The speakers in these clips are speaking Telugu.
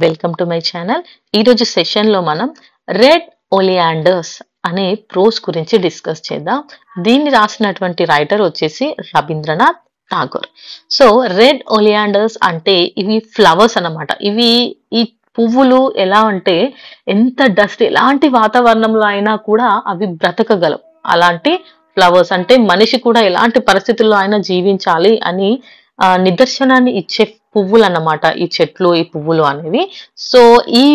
Welcome to my channel. ఈరోజు సెషన్లో మనం రెడ్ ఒలియాండర్స్ అనే ప్రోస్ గురించి డిస్కస్ చేద్దాం. దీన్ని రాసినటువంటి రైటర్ వచ్చేసి రవీంద్రనాథ్ ఠాగూర్. సో రెడ్ ఒలియాండర్స్ అంటే ఇవి ఫ్లవర్స్ అన్నమాట. ఈ పువ్వులు ఎలా అంటే ఎంత డస్ట్ ఎలాంటి వాతావరణంలో అయినా కూడా అవి బ్రతకగలవు. అలాంటి ఫ్లవర్స్ అంటే మనిషి కూడా ఎలాంటి పరిస్థితుల్లో అయినా జీవించాలి అని నిదర్శనాన్ని ఇచ్చే పువ్వులు అన్నమాట ఈ చెట్లు, ఈ పువ్వులు అనేవి. సో ఈ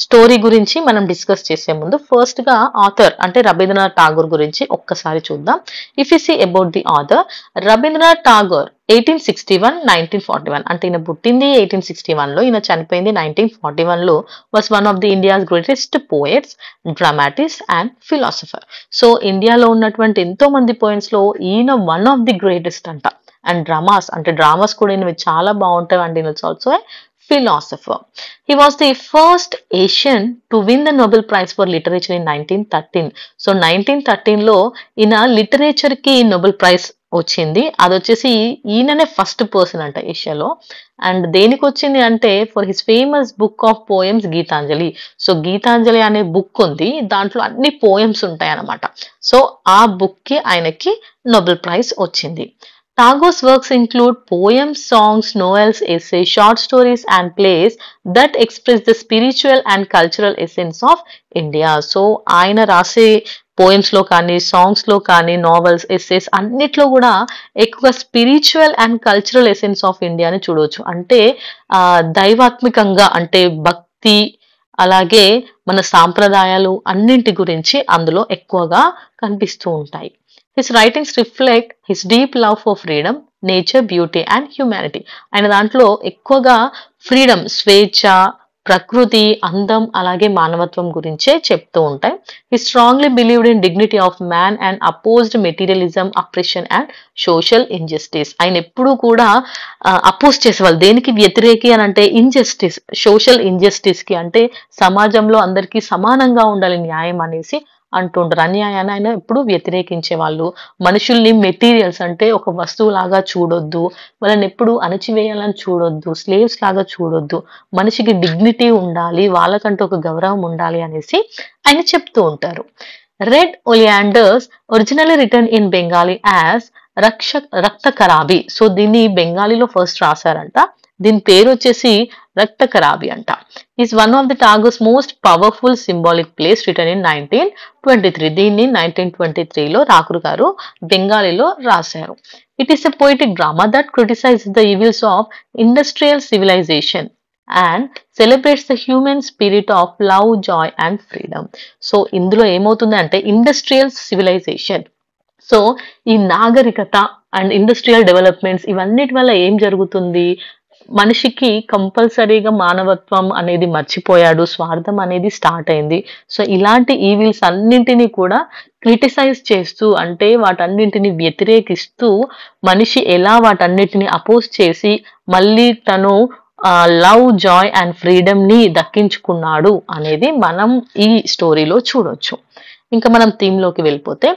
స్టోరీ గురించి మనం డిస్కస్ చేసే ముందు ఫస్ట్ గా ఆథర్ అంటే రవీంద్రనాథ్ ఠాగూర్ గురించి ఒక్కసారి చూద్దాం. If you see about the author, Rabindranath Tagore 1861-1941 అంటే ఈయన పుట్టింది 1861 లో, ఈయన చనిపోయింది 1941 లో. Was one of the India's greatest poets, dramatist and philosopher. So ఇండియాలో ఉన్నటువంటి ఎంతో మంది పోయిట్స్ లో ఈయన వన్ ఆఫ్ ది గ్రేటెస్ట్ అంట. అండ్ డ్రామాస్ కూడా ఈయనవి చాలా బాగుంటాయి. అండ్ ఈయన also philosopher. He was the first Asian to win the Nobel Prize for Literature in 1913. So 1913 లో ఈయన లిటరేచర్ కి నోబెల్ ప్రైజ్ వచ్చింది. అది వచ్చేసి ఈయననే ఫస్ట్ పర్సన్ అంట ఏషియాలో. అండ్ దేనికి వచ్చింది అంటే for his famous book of poems Gitanjali. So Gitanjali అనే బుక్ ఉంది, దాంట్లో అన్ని పోయమ్స్ ఉంటాయి అన్నమాట. సో ఆ బుక్ కి ఆయనకి నోబెల్ ప్రైజ్ వచ్చింది. Tagore's works include poems, songs, novels, essays, short stories and plays that express the spiritual and cultural essence of India. So, ఆయన రాసే పోయమ్స్ లో కానీ, సాంగ్స్ లో కానీ, నావెల్స్, ఎస్సేస్ అన్నిట్లో కూడా ఎక్కువ spiritual and cultural essence of ఇండియాని చూడవచ్చు. అంటే దైవాత్మికంగా అంటే భక్తి, అలాగే మన సాంప్రదాయాలు అన్నింటి గురించి అందులో ఎక్కువగా కనిపిస్తూ ఉంటాయి. His writings reflect his deep love for freedom, nature, beauty and humanity. ఆయన దాంట్లో ఎక్కువగా ఫ్రీడమ్, స్వేచ్ఛ, ప్రకృతి, అందం, అలాగే మానవత్వం గురించే చెప్తూ ఉంటాయి. He strongly believed in dignity of man and opposed materialism, oppression and social injustice. ఆయన ఎప్పుడూ కూడా అపోజ్ చేసేవాళ్ళు. దేనికి వ్యతిరేకి అని అంటే ఇంజస్టిస్, సోషల్ ఇంజస్టిస్ కి, అంటే సమాజంలో అందరికీ సమానంగా ఉండాలి న్యాయం అనేసి అంటుంటారు. అన్యాయాన్ని ఆయన ఎప్పుడు వ్యతిరేకించే వాళ్ళు. మనుషుల్ని మెటీరియల్స్ అంటే ఒక వస్తువు లాగా చూడొద్దు, వాళ్ళని ఎప్పుడు అణచివేయాలని చూడొద్దు, స్లేవ్స్ లాగా చూడొద్దు, మనిషికి డిగ్నిటీ ఉండాలి, వాళ్ళకంటూ ఒక గౌరవం ఉండాలి అనేసి ఆయన చెప్తూ ఉంటారు. Red oleanders originally written in Bengali as Rakta Karabi. So దీన్ని బెంగాలీలో ఫస్ట్ రాశారంట. దీని పేరు వచ్చేసి రక్త కరాబి అంట. Is one of the Tagore's most powerful symbolic plays written in 1923. దీన్ని 1923లో ఠాగూర్ గారు బెంగాలీలో రాశారు. It is a poetic drama that criticize the evils of industrial civilization and celebrates the human spirit of love, joy and freedom. So ఇందులో ఏమవుతుంది అంటే ఇండస్ట్రియల్ సివిలైజేషన్, సో ఈ నాగరికత అండ్ ఇండస్ట్రియల్ డెవలప్మెంట్స్ ఇవన్నిటి వల్ల ఏం జరుగుతుంది, మనిషికి కంపల్సరీగా మానవత్వం అనేది మర్చిపోయాడు, స్వార్థం అనేది స్టార్ట్ అయింది. సో ఇలాంటి ఈవిల్స్ అన్నింటినీ కూడా క్రిటిసైజ్ చేస్తూ, అంటే వాటన్నింటిని వ్యతిరేకిస్తూ మనిషి ఎలా వాటన్నిటిని అపోజ్ చేసి మళ్ళీ తను లవ్, జాయ్ అండ్ ఫ్రీడమ్ ని దక్కించుకున్నాడు అనేది మనం ఈ స్టోరీలో చూడొచ్చు. ఇంకా మనం థీమ్ లోకి వెళ్ళిపోతే,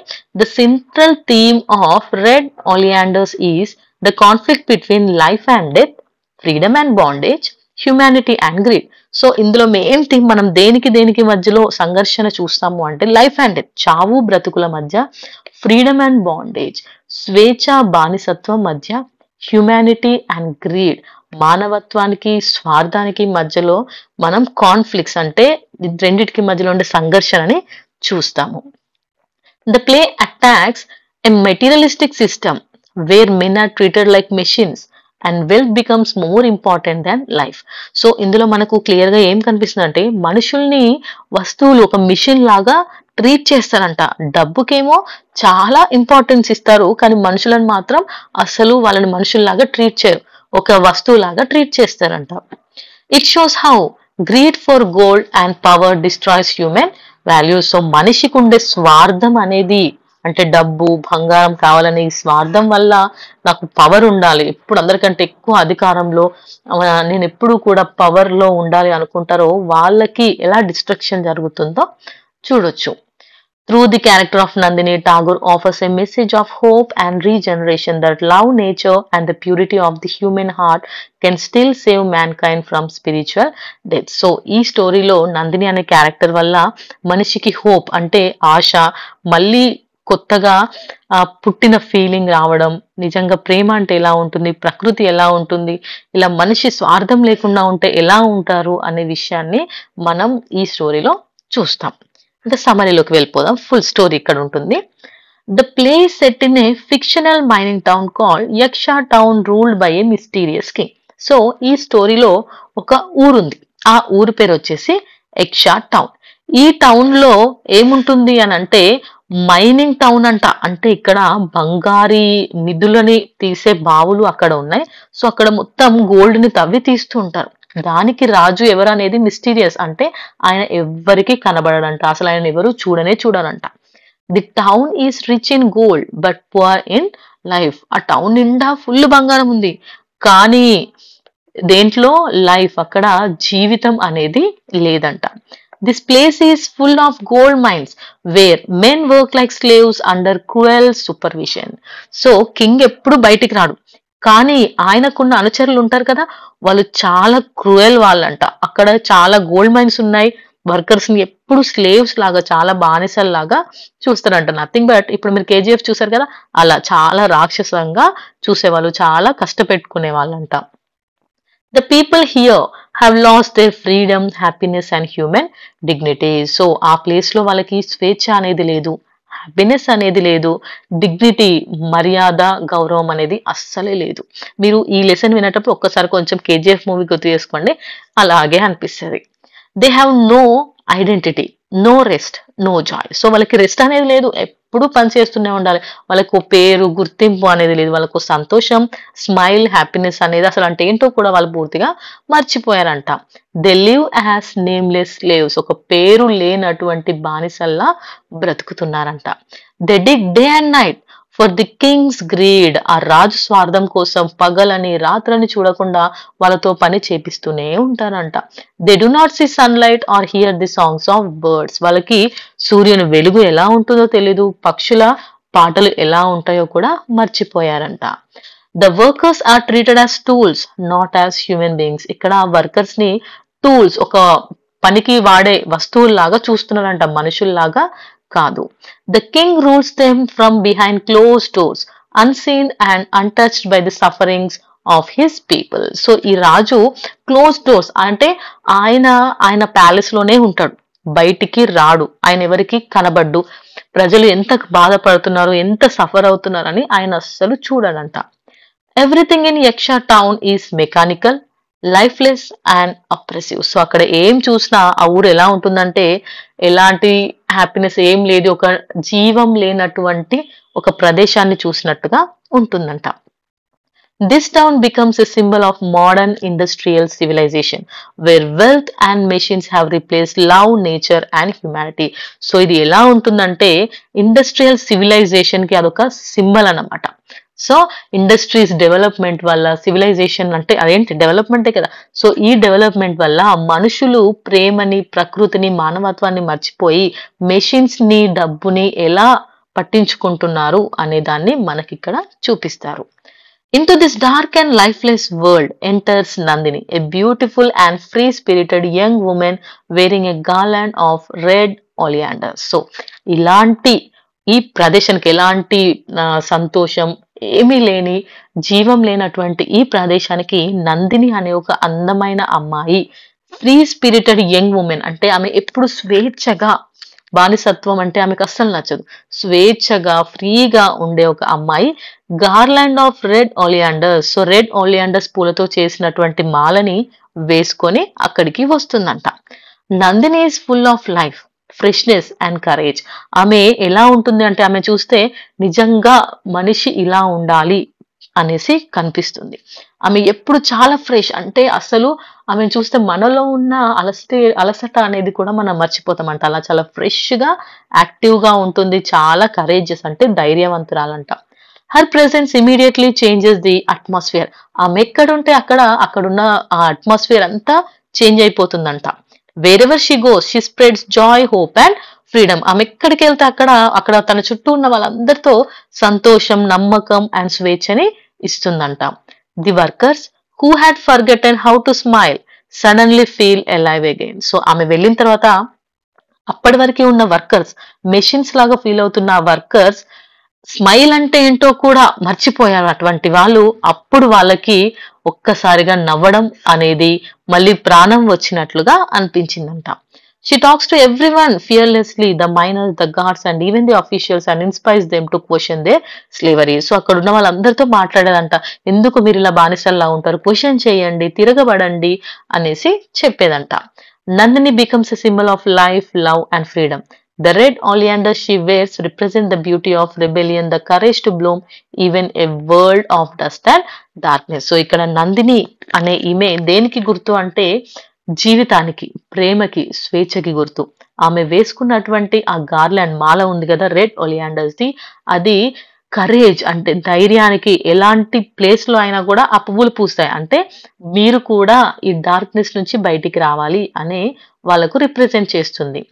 the central theme of red oleanders is the conflict between life and death, freedom and bondage, humanity and greed. So ఇందులో మెయిన్ థీమ్ మనం దేనికి మధ్యలో సంఘర్షణ చూస్తాము అంటే లైఫ్ అండ్ డెత్, చావు బ్రతుకుల మధ్య, ఫ్రీడమ్ అండ్ బాండేజ్, స్వేచ్ఛ బానిసత్వం మధ్య, హ్యూమానిటీ అండ్ గ్రీడ్, మానవత్వానికి స్వార్థానికి మధ్యలో మనం కాన్ఫ్లిక్ట్స్ అంటే రెండిటికి మధ్యలో ఉండే సంఘర్షణని చూస్తాము. The play attacks a materialistic system where men are treated like machines and wealth becomes more important than life. So ఇందులో మనకు క్లియర్ గా ఏం కనిపిస్తుంది అంటే మనుషుల్ని వస్తువులు ఒక మిషన్ లాగా ట్రీట్ చేస్తారంట. డబ్బుకేమో చాలా ఇంపార్టెన్స్ ఇస్తారు, కానీ మనుషులను మాత్రం అసలు వాళ్ళని మనుషుల్లాగా ట్రీట్ చేయరు, ఒక వస్తువులాగా ట్రీట్ చేస్తారంట. It shows how greed for gold and power destroys human values. So మనిషికి ఉండే స్వార్థం అనేది, అంటే డబ్బు, బంగారం కావాలనే ఈ స్వార్థం వల్ల నాకు పవర్ ఉండాలి, ఎప్పుడు అందరికంటే ఎక్కువ అధికారంలో నేను ఎప్పుడు కూడా పవర్ లో ఉండాలి అనుకుంటారో వాళ్ళకి ఎలా డిస్ట్రక్షన్ జరుగుతుందో చూడొచ్చు. Through the character of Nandini, Tagore offers a message of hope and regeneration that love, nature, and the purity of the human heart can still save mankind from spiritual death. So ఈ స్టోరీలో నందిని అనే క్యారెక్టర్ వల్ల మనిషికి హోప్ అంటే ఆశ, మళ్ళీ కొత్తగా పుట్టిన ఫీలింగ్ రావడం, నిజంగా ప్రేమ అంటే ఎలా ఉంటుంది, ప్రకృతి ఎలా ఉంటుంది, ఇలా మనిషి స్వార్థం లేకుండా ఉంటే ఎలా ఉంటారు అనే విషయాన్ని మనం ఈ స్టోరీలో చూస్తాం. ఇంకా సమరీలోకి వెళ్ళిపోదాం. ఫుల్ స్టోరీ ఇక్కడ ఉంటుంది. The play set in a fictional mining town called Yaksha town ruled by a mysterious king. So ఈ స్టోరీలో ఒక ఊరుంది. ఆ ఊరు పేరు వచ్చేసి యక్ష టౌన్. ఈ టౌన్ లో ఏముంటుంది అని అంటే మైనింగ్ టౌన్ అంట. అంటే ఇక్కడ బంగారీ నిధులని తీసే బావులు అక్కడ ఉన్నాయి. సో అక్కడ మొత్తం గోల్డ్ ని తవ్వి తీస్తూ ఉంటారు. దానికి రాజు ఎవరు అనేది మిస్టీరియస్. అంటే ఆయన ఎవ్వరికి కనబడడంట, అసలు ఆయన ఎవరు చూడరంట. The town is rich in gold but poor in life. ఆ టౌన్ నిండా ఫుల్ బంగారం ఉంది, కానీ దేంట్లో లైఫ్, అక్కడ జీవితం అనేది లేదంట. This place is full of gold mines where men work like slaves under cruel supervision. So king ఎప్పుడు బయటికి రాడు, కానీ ఆయనకున్న అనుచరులు ఉంటారు కదా, వాళ్ళు చాలా క్రూయల్ వాళ్ళంట. అక్కడ చాలా గోల్డ్ మైన్స్ ఉన్నాయి, వర్కర్స్ ని ఎప్పుడు స్లేవ్స్ లాగా, చాలా బానిసల్లాగా చూస్తారంట. నథింగ్ బట్ ఇప్పుడు మీరు కేజీఎఫ్ చూసారు కదా, అలా చాలా రాక్షసంగా చూసేవాళ్ళు, చాలా కష్టపెట్టుకునే వాళ్ళంట. The people here have lost their freedom, happiness and human dignity. So ఆ ప్లేస్ లో వాళ్ళకి స్వేచ్ఛ అనేది లేదు, హ్యాపీనెస్ అనేది లేదు, డిగ్నిటీ, మర్యాద, గౌరవం అనేది అస్సలే లేదు. మీరు ఈ లెసన్ వినేటప్పుడు ఒక్కసారి కొంచెం కేజీఎఫ్ మూవీ గుర్తు చేసుకోండి, అలాగే అనిపిస్తుంది. They have no identity, no rest, no joy. So వాళ్ళకి రెస్ట్ అనేది లేదు, ఎప్పుడు పని చేస్తూనే ఉండాలి. వాళ్ళకు పేరు, గుర్తింపు అనేది లేదు. వాళ్ళకు సంతోషం, స్మైల్, హ్యాపీనెస్ అనేది అసలు అంటే ఏంటో కూడా వాళ్ళు పూర్తిగా మర్చిపోయారంట. They live as nameless slaves. ఒక పేరు లేనటువంటి బానిసల్లా బ్రతుకుతున్నారంట. They dig day and night for the king's greed. ఆ రాజు స్వార్థం కోసం పగలని రాత్రని చూడకుండా వాళ్ళతో పని చేపిస్తూనే ఉంటారంట. They do not see sunlight or hear the songs of birds. వాళ్ళకి సూర్యుని వెలుగు ఎలా ఉంటుందో తెలీదు, పక్షుల పాటలు ఎలా ఉంటాయో కూడా మర్చిపోయారంట. The workers are treated as tools not as human beings. ఇక్కడ వర్కర్స్ ని టూల్స్, ఒక పనికి వాడే వస్తువుల్లాగా చూస్తున్నారంట, మనుషుల్లాగా కాదు. The king rules them from behind close doors unseen and untouched by the sufferings of his people. So ఈ రాజు క్లోజ్ డోర్స్ అంటే ఆయన ప్యాలెస్ లోనే ఉంటాడు, బయటికి రాడు, ఆయన ఎవరికి కనబడ్డు. ప్రజలు ఎంత బాధపడుతున్నారు, ఎంత సఫర్ అవుతున్నారని ఆయన అస్సలు చూడడంట. ఎవ్రీథింగ్ ఇన్ యక్ష town is mechanical, lifeless and oppressive. So అక్కడ ఏం చూసినా ఆ ఊరు ఎలా ఉంటుందంటే ఎలాంటి హ్యాపీనెస్ ఏం లేదు, ఒక జీవం లేనటువంటి ఒక ప్రదేశాన్ని చూసినట్టుగా ఉంటుందంట. This town becomes a symbol of modern industrial civilization where wealth and machines have replaced love, nature and humanity. So ఇది ఎలా ఉంటుందంటే ఇండస్ట్రియల్ సివిలైజేషన్ కి అదొక సింబల్ అన్నమాట. సో ఇండస్ట్రీస్ డెవలప్మెంట్ వల్ల, సివిలైజేషన్ అంటే అదేంటి డెవలప్మెంటే కదా, సో ఈ డెవలప్మెంట్ వల్ల మనుషులు ప్రేమని, ప్రకృతిని, మానవత్వాన్ని మర్చిపోయి మెషిన్స్ ని, డబ్బుని ఎలా పట్టించుకుంటున్నారు అనే దాన్ని మనకిక్కడ చూపిస్తారు. Into this dark and lifeless world enters Nandini, a beautiful and free-spirited young woman wearing a garland of red oleanders. So ఇలాంటి ఈ ప్రదేశానికి ఎలాంటి సంతోషం ఏమీ లేని, జీవం లేనటువంటి ఈ ప్రదేశానికి నందిని అనే ఒక అందమైన అమ్మాయి, ఫ్రీ స్పిరిటెడ్ యంగ్ ఉమెన్ అంటే ఆమె ఎప్పుడు స్వేచ్ఛగా, బానిసత్వం అంటే ఆమెకు అస్సలు నచ్చదు, స్వేచ్ఛగా ఫ్రీగా ఉండే ఒక అమ్మాయి garland of red oleanders, so red oleanders పూలతో చేసినటువంటి మాలని వేసుకొని అక్కడికి వస్తుందంట. Nandini is full of life, freshness and courage. ఆమె ఎలా ఉంటుంది అంటే ఆమె చూస్తే నిజంగా మనిషి ఇలా ఉండాలి అనేసి కనిపిస్తుంది. ఆమె ఎప్పుడు చాలా ఫ్రెష్, అంటే అసలు ఆమెను చూస్తే మనలో ఉన్న అలసట అనేది కూడా మనం మర్చిపోతామంట. అలా చాలా ఫ్రెష్ గా, యాక్టివ్ గా ఉంటుంది, చాలా కరేజియస్ అంటే ధైర్యవంతురాలంట. Her presence immediately changes the atmosphere. ఆమె ఎక్కడుంటే అక్కడున్న ఆ అట్మాస్ఫియర్ అంతా చేంజ్ అయిపోతుందంట. Wherever she goes, she spreads joy, hope and freedom. ఆమె ఎక్కడికి వెళ్తే అక్కడ అక్కడ తన చుట్టూ ఉన్న వాళ్ళందరితో సంతోషం, నమ్మకం అండ్ స్వేచ్ఛని ఇస్తుందంట. The workers who had forgotten how to smile suddenly feel alive again. So ఆమె వెళ్ళిన తర్వాత అప్పటి వరకు ఉన్న వర్కర్స్, మెషిన్స్ లాగా ఫీల్ అవుతున్న ఆ వర్కర్స్ స్మైల్ అంటే ఏంటో కూడా మర్చిపోయారు. అటువంటి వాళ్ళు అప్పుడు వాళ్ళకి ఒక్కసారిగా నవ్వడం అనేది మళ్ళీ ప్రాణం వచ్చినట్లుగా అనిపించిందంట. She talks to everyone fearlessly, the miners, the guards, and even the officials, and inspires them to question their slavery. So అక్కడ ఉన్న వాళ్ళందరితో మాట్లాడేదంట. ఎందుకు మీరు ఇలా బానిసల్లా ఉంటారు? క్వశ్చన్ చేయండి, తిరగబడండి అనేసి చెప్పేదంట. Nandini becomes a symbol of life, love, and freedom. The red oleander she wears represent the beauty of rebellion, the courage to bloom even a world of dust and darkness. So ఇక్కడ నందిని అనే ఈమె దేనికి గుర్తు అంటే జీవితానికి, ప్రేమకి, స్వేచ్ఛకి గుర్తు. ఆమె వేసుకున్నటువంటి ఆ గార్లాండ్ మాల ఉంది కదా రెడ్ ఒలియాండర్స్ ది, అది కరేజ్ అంటే ధైర్యానికి, ఎలాంటి ప్లేస్ లో అయినా కూడా ఆ పువ్వులు పూస్తాయి అంటే మీరు కూడా ఈ డార్క్నెస్ నుంచి బయటికి రావాలి అనే వాళ్ళకు రిప్రజెంట్ చేస్తుంది.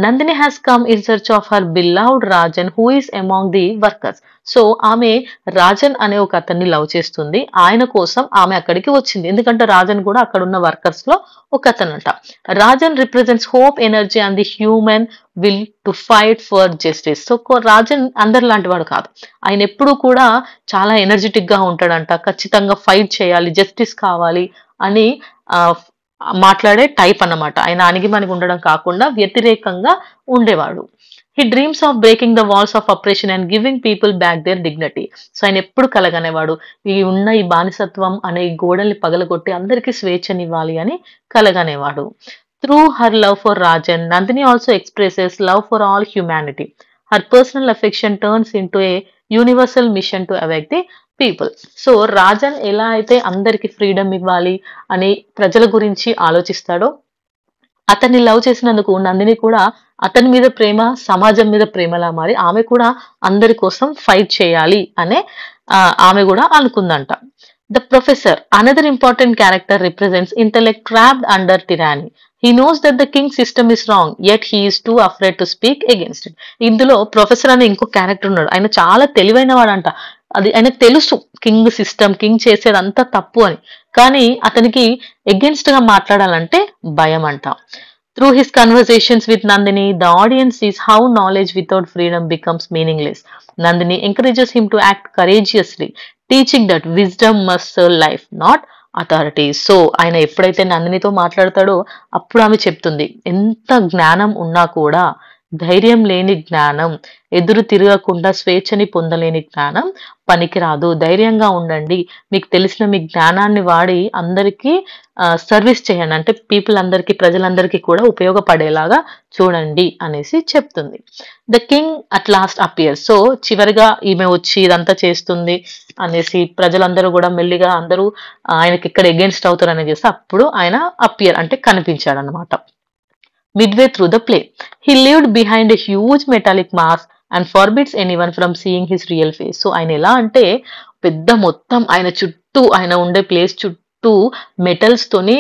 Nandini has come in search of her beloved Rajan who is among the workers. So ఆమె రాజన్ అనే ఒక అతన్ని లవ్ చేస్తుంది. ఆయన కోసం ఆమె అక్కడికి వచ్చింది. ఎందుకంటే రాజన్ కూడా అక్కడ ఉన్న వర్కర్స్ లో ఒక అతనంట. Rajan represents hope, energy and the human will to fight for justice. So Rajan అందరి లాంటి వాడు కాదు. ఆయన ఎప్పుడు కూడా చాలా ఎనర్జెటిక్ గా ఉంటాడంట. ఖచ్చితంగా ఫైట్ చేయాలి, జస్టిస్ కావాలి అని మాట్లాడే టైప్ అన్నమాట. ఆయన అణిగిమణిగి ఉండడం కాకుండా వ్యతిరేకంగా ఉండేవాడు. He dreams of breaking the walls of oppression and giving people back their dignity. So ఆయన ఎప్పుడు కలగనేవాడు ఈ బానిసత్వం అనే గోడల్ని పగలగొట్టి అందరికీ స్వేచ్ఛనివ్వాలి అని కలగనేవాడు. Through her love for Rajan, Nandini also expresses love for all humanity. Her personal affection turns into a universal mission to awake the people. So Rajan ఎలా అయితే అందరికి ఫ్రీడమ్ ఇవ్వాలి అని ప్రజల గురించి ఆలోచిస్తాడో, అతన్ని లవ్ చేసినందుకు నందిని కూడా అతని మీద ప్రేమ, సమాజం మీద ప్రేమలా మారి ఆమె కూడా అందరి కోసం ఫైట్ చేయాలి అనే ఆమె కూడా అనుకుందంట. The professor, another important character, represents intellect trapped under tyranny. He knows that the king system is wrong, yet he is too afraid to speak against it. ఇందులో ప్రొఫెసర్ అనే ఇంకో క్యారెక్టర్ ఉన్నాడు. ఆయన చాలా తెలివైన వాడంట. అది ఆయనకు తెలుసు కింగ్ సిస్టమ్, కింగ్ చేసేదంతా తప్పు అని. కానీ అతనికి ఎగెన్స్ట్ గా మాట్లాడాలంటే భయం అంట. Through his conversations with Nandini, the audience sees how knowledge without freedom becomes meaningless. Nandini encourages him to act courageously, teaching that wisdom must serve life, not authority. So ఆయన ఎప్పుడైతే నందినితో మాట్లాడతాడో అప్పుడు ఆమె చెప్తుంది, ఎంత జ్ఞానం ఉన్నా కూడా ధైర్యం లేని జ్ఞానం, ఎదురు తిరగకుండా స్వేచ్ఛని పొందలేని జ్ఞానం పనికిరాదు. ధైర్యంగా ఉండండి, మీకు తెలిసిన మీ జ్ఞానాన్ని వాడి అందరికీ సర్వీస్ చేయండి, అంటే పీపుల్ అందరికీ, ప్రజలందరికీ కూడా ఉపయోగపడేలాగా చూడండి అనేసి చెప్తుంది. The king at last appears. So చివరిగా ఈమె వచ్చి ఇదంతా చేస్తుంది అనేసి ప్రజలందరూ కూడా మెల్లిగా అందరూ ఆయనకి ఇక్కడ ఎగెన్స్ట్ అవుతారు అనేది చేస్తే అప్పుడు ఆయన అపియర్ అంటే కనిపించాడు అనమాట. Midway through the play, he lived behind a huge metallic mask and forbids anyone from seeing his real face. So ఆయన ఎలా అంటే పెద్ద మొత్తం ఆయన చుట్టూ, ఆయన ఉండే ప్లేస్ చుట్టూ మెటల్స్ తోని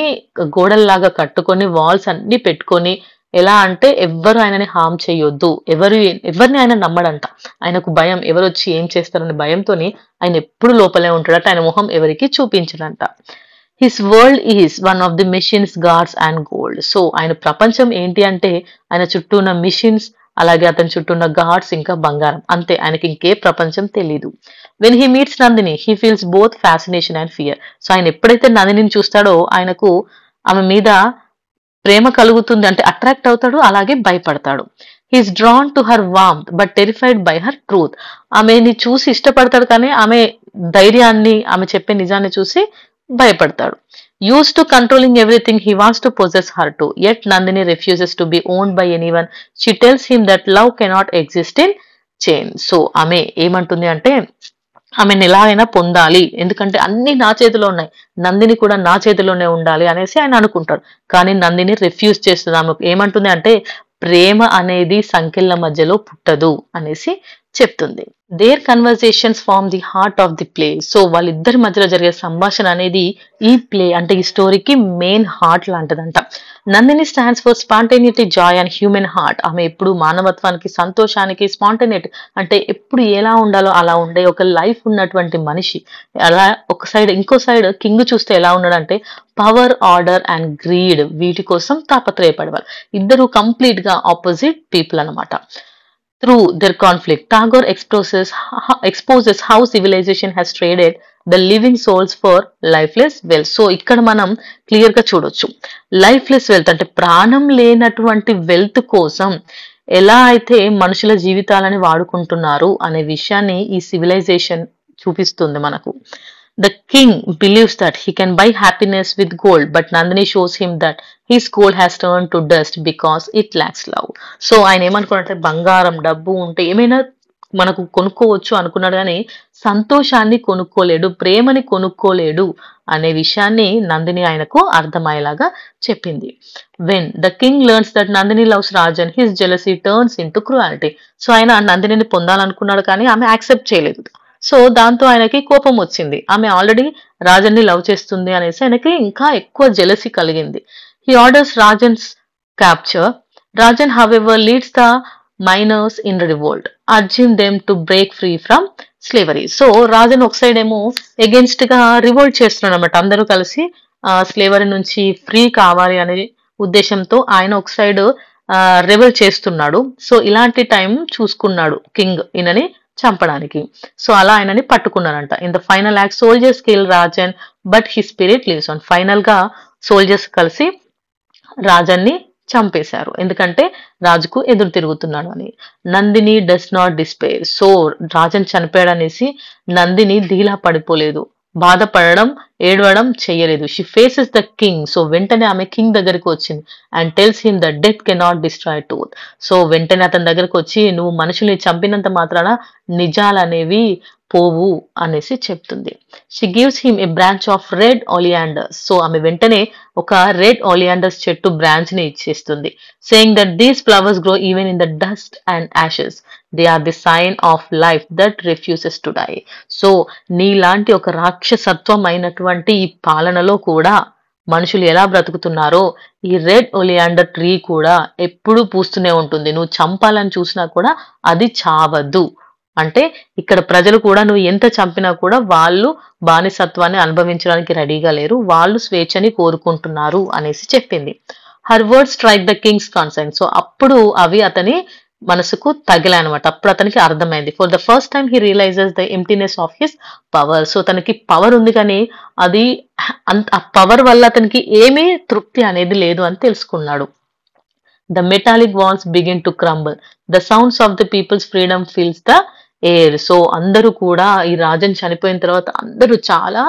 గోడల్లాగా కట్టుకొని వాల్స్ అన్ని పెట్టుకొని, ఎలా అంటే ఎవ్వరు ఆయనని హామ్ చేయొద్దు, ఎవరిని ఆయన నమ్మడంట. ఆయనకు భయం, ఎవరు వచ్చి ఏం చేస్తారనే భయంతోని ఆయన ఎప్పుడు లోపలే ఉంటాడట. ఆయన మొహం ఎవరికి చూపించడంట. His world is one of the machines, gods and gold. So ఆయన ప్రపంచం ఏంటి అంటే ఆయన చుట్టూ ఉన్న మిషన్స్, అలాగే అతని చుట్టూ ఉన్న గాడ్స్, ఇంకా బంగారం, అంతే. ఆయనకి ఇంకే ప్రపంచం తెలీదు. When he meets Nandini, he feels both fascination and fear. So ఆయన ఎప్పుడైతే నందినిని చూస్తాడో ఆయనకు ఆమె మీద ప్రేమ కలుగుతుంది, అంటే అట్రాక్ట్ అవుతాడు, అలాగే భయపడతాడు. He's drawn to her warmth but terrified by her truth. ఆమెని చూసి ఇష్టపడతాడు, కానీ ఆమె ధైర్యాన్ని, ఆమె చెప్పే నిజాన్ని చూసి భయపడతాడు. Used to controlling everything, he wants to possess her too. Yet Nandini refuses to be owned by anyone. She tells him that love cannot exist in chain. So ఆమె ఏమంటుంది అంటే ఆమెను ఎలా అయినా పొందాలి, ఎందుకంటే అన్ని నా చేతిలో ఉన్నాయి, నందిని కూడా నా చేతిలోనే ఉండాలి అనేసి ఆయన అనుకుంటాడు. కానీ నందిని రిఫ్యూజ్ చేస్తుంది. ఆమె ఏమంటుంది అంటే ప్రేమ అనేది సంఖ్యల మధ్యలో పుట్టదు అనేసి చెప్తుంది. Their conversations form the heart of the play. So వాళ్ళిద్దరి మధ్యలో జరిగే సంభాషణ అనేది ఈ ప్లే అంటే ఈ స్టోరీకి మెయిన్ హార్ట్ లాంటిదంట. Nandini stands for spontaneity, joy and human heart. ఆమె ఎప్పుడు మానవత్వానికి, సంతోషానికి, స్పాంటేనిటీ అంటే ఎప్పుడు ఎలా ఉండాలో అలా ఉండే ఒక లైఫ్ ఉన్నటువంటి మనిషి. అలా ఒక సైడ్, ఇంకో సైడ్ కింగ్ చూస్తే ఎలా ఉన్నాడంటే పవర్, ఆర్డర్ అండ్ గ్రీడ్, వీటి కోసం తాపత్రయపడేవారు. ఇద్దరు కంప్లీట్ గా ఆపోజిట్ పీపుల్ అన్నమాట. Through their conflict, Tagore exposes how civilization has traded the living souls for lifeless wealth. So ఇక్కడ మనం క్లియర్ గా చూడొచ్చు, లైఫ్లెస్ వెల్త్ అంటే ప్రాణం లేనటువంటి వెల్త్ కోసం ఎలా అయితే మనుషుల జీవితాలని వాడుకుంటున్నారు అనే విషయాన్ని ఈ సివిలైజేషన్ చూపిస్తుంది మనకు. The king believes that he can buy happiness with gold, but Nandini shows him that his gold has turned to dust because it lacks love. So ఆయన ఏమనుకున్నారంటే బంగారం, డబ్బు ఉంటే ఏమైనా మనకు కొనుక్కోవచ్చు అనుకున్నాడు, కానీ సంతోషాన్ని కొనుక్కోలేడు, ప్రేమని కొనుక్కోలేడు అనే విషయాన్ని నందిని ఆయనకు అర్థమయ్యేలాగా చెప్పింది. When the king learns that Nandini loves Rajan, his jealousy turns into cruelty. So ఆయన నందినిని పొందాలనుకున్నాడు, కానీ ఆమె యాక్సెప్ట్ చేయలేదు. సో దాంతో ఆయనకి కోపం వచ్చింది. ఆమె ఆల్రెడీ రాజన్ని లవ్ చేస్తుంది అనేసి ఆయనకి ఇంకా ఎక్కువ జెలసీ కలిగింది. He orders Rajan's capture. Rajan however leads the miners in revolt, urging them to break free from slavery. So Rajan ఒక సైడ్ ఏమో ఎగెన్స్ట్ గా రివోల్ట్ చేస్తున్నాడు అనమాట. అందరూ కలిసి స్లేవరీ నుంచి ఫ్రీ కావాలి అనే ఉద్దేశంతో ఆయన ఒక సైడ్ రెబెల్ చేస్తున్నాడు. సో ఇలాంటి టైం చూసుకున్నాడు కింగ్ ఈయనని చంపడానికి. సో అలా ఆయనని పట్టుకున్నారంట. In the final act soldiers kill Rajan but he spirit lives on. Final గా సోల్జర్స్ కలిసి రాజన్ని చంపేశారు, ఎందుకంటే రాజుకు ఎదురు తిరుగుతున్నాడు అని. Nandini does not despair. So Rajan చనిపోయాడనేసి నందిని ధీలా పడిపోలేదు, బాధపడడం, ఏడవడం చెయ్యలేదు. She faces the king. So వెంటనే ఆమె కింగ్ దగ్గరికి వచ్చింది and tells him the death cannot destroy truth. So వెంటనే అతని దగ్గరకు వచ్చి నువ్వు మనుషుల్ని చంపినంత మాత్రాన నిజాలు అనేవి పోవు అనేసి చెప్తుంది. She gives him a branch of red oleanders. So ఆమె వెంటనే ఒక రెడ్ ఒలియాండర్స్ చెట్టు బ్రాంచ్ ని ఇచ్చేస్తుంది. Saying that these flowers grow even in the dust and ashes, they are the sign of life that refuses to die. So నీలాంటి ఒక రాక్షసత్వం అయినటువంటి ఈ పాలనలో కూడా మనుషులు ఎలా బ్రతుకుతున్నారో ఈ రెడ్ ఒలియాండర్ ట్రీ కూడా ఎప్పుడూ పూస్తూనే ఉంటుంది. నువ్వు చంపాలని చూసినా కూడా అది చావద్దు. అంటే ఇక్కడ ప్రజలు కూడా నువ్వు ఎంత చంపినా కూడా వాళ్ళు బానిసత్వాన్ని అనుభవించడానికి రెడీగా లేరు, వాళ్ళు స్వేచ్ఛని కోరుకుంటున్నారు అనేసి చెప్పింది. Her word strike the king's conscience. So అప్పుడు అవి అతని మనసుకు తగిలాయి అనమాట. అప్పుడు అతనికి అర్థమైంది. For the first time he realises the emptiness of his power. So తనకి పవర్ ఉంది, కానీ అది ఆ పవర్ వల్ల అతనికి ఏమీ తృప్తి అనేది లేదు అని తెలుసుకున్నాడు. The metallic walls begin to crumble. The sounds of the people's freedom fills the air. So అందరూ కూడా ఈ రాజన్ చనిపోయిన తర్వాత అందరూ చాలా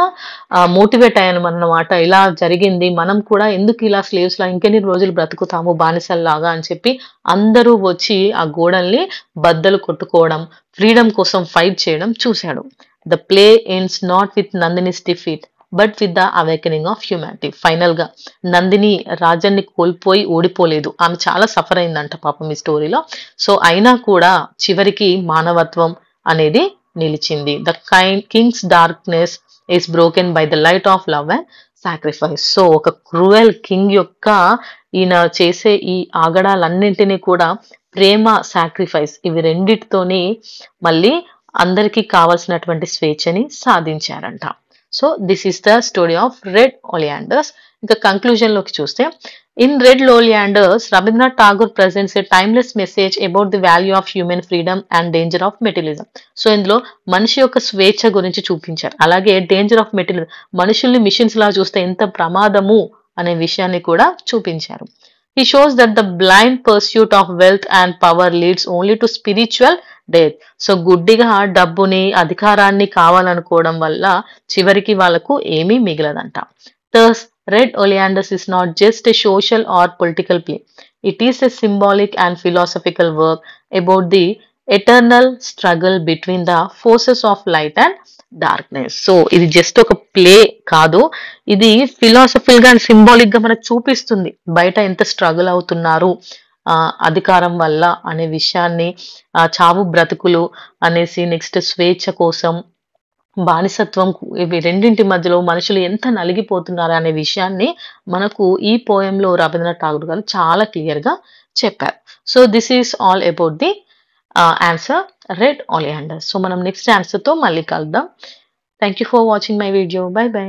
మోటివేట్ అయ్యాను అన్నమాట. ఇలా జరిగింది, మనం కూడా ఎందుకు ఇలా స్లేవ్స్ లా ఇంకెన్ని రోజులు బ్రతుకుతాము బానిసల్లాగా అని చెప్పి అందరూ వచ్చి ఆ గోడల్ని బద్దలు కొట్టుకోవడం, ఫ్రీడమ్ కోసం ఫైట్ చేయడం చూశాడు. The play ends not with Nandini's defeat but with the awakening of humanity. Final గా నందిని రాజన్ని కోల్పోయి ఓడిపోలేదు, ఆమె చాలా సఫర్ అయిందంట పాపం ఈ స్టోరీలో. సో అయినా కూడా చివరికి మానవత్వం అనేది నిలిచింది. The Kings darkness is broken by the light of love and sacrifice. So ఒక క్రూయల్ కింగ్ యొక్క ఈయన చేసే ఈ ఆగడాలన్నింటినీ కూడా ప్రేమ, సాక్రిఫైస్ ఇవి రెండిటితోని మళ్ళీ అందరికీ కావాల్సినటువంటి స్వేచ్ఛని సాధించారంట. So this is the story of red oleanders. ఇంకా కంక్లూజన్ లోకి చూస్తే, in red oleanders Rabindranath Tagore presents a timeless message about the value of human freedom and danger of materialism. So ఇందులో మనిషి యొక్క స్వేచ్ఛ గురించి చూపించారు, అలాగే డేంజర్ ఆఫ్ మెటీరియలిజం, మనుషుల్ని మిషన్స్ లా చూస్తే ఎంత ప్రమాదము అనే విషయాన్ని కూడా చూపించారు. He shows that the blind pursuit of wealth and power leads only to spiritual death. So గుడ్డిగా డబ్బుని, అధికారాన్ని కావాలనుకోవడం వల్ల చివరికి వాళ్ళకు ఏమీ మిగలదంట. Thus, Red Oleanders is not just a social or political play. It is a symbolic and philosophical work about the eternal struggle between the forces of light and darkness. So ఇది జస్ట్ ఒక ప్లే కాదు, ఇది ఫిలాసఫికల్ గా సింబాలిక్ గా మనకు చూపిస్తుంది బయట ఎంత స్ట్రగుల్ అవుతున్నారు అధికారం వల్ల అనే విషయాన్ని, చావు బ్రతుకులు అనేసి, నెక్స్ట్ స్వేచ్ఛ కోసం, బానిసత్వం, ఇవి రెండింటి మధ్యలో మనుషులు ఎంత నలిగిపోతున్నారనే విషయాన్ని మనకు ఈ పోయెంలో రవీంద్రనాథ్ ఠాగూర్ గారు చాలా క్లియర్‌గా చెప్పారు. So, this is all about the answer red oleander. So, మనం నెక్స్ట్ ఆన్సర్‌తో మళ్ళీ కలుద్దాం. Thank you for watching my video. By by.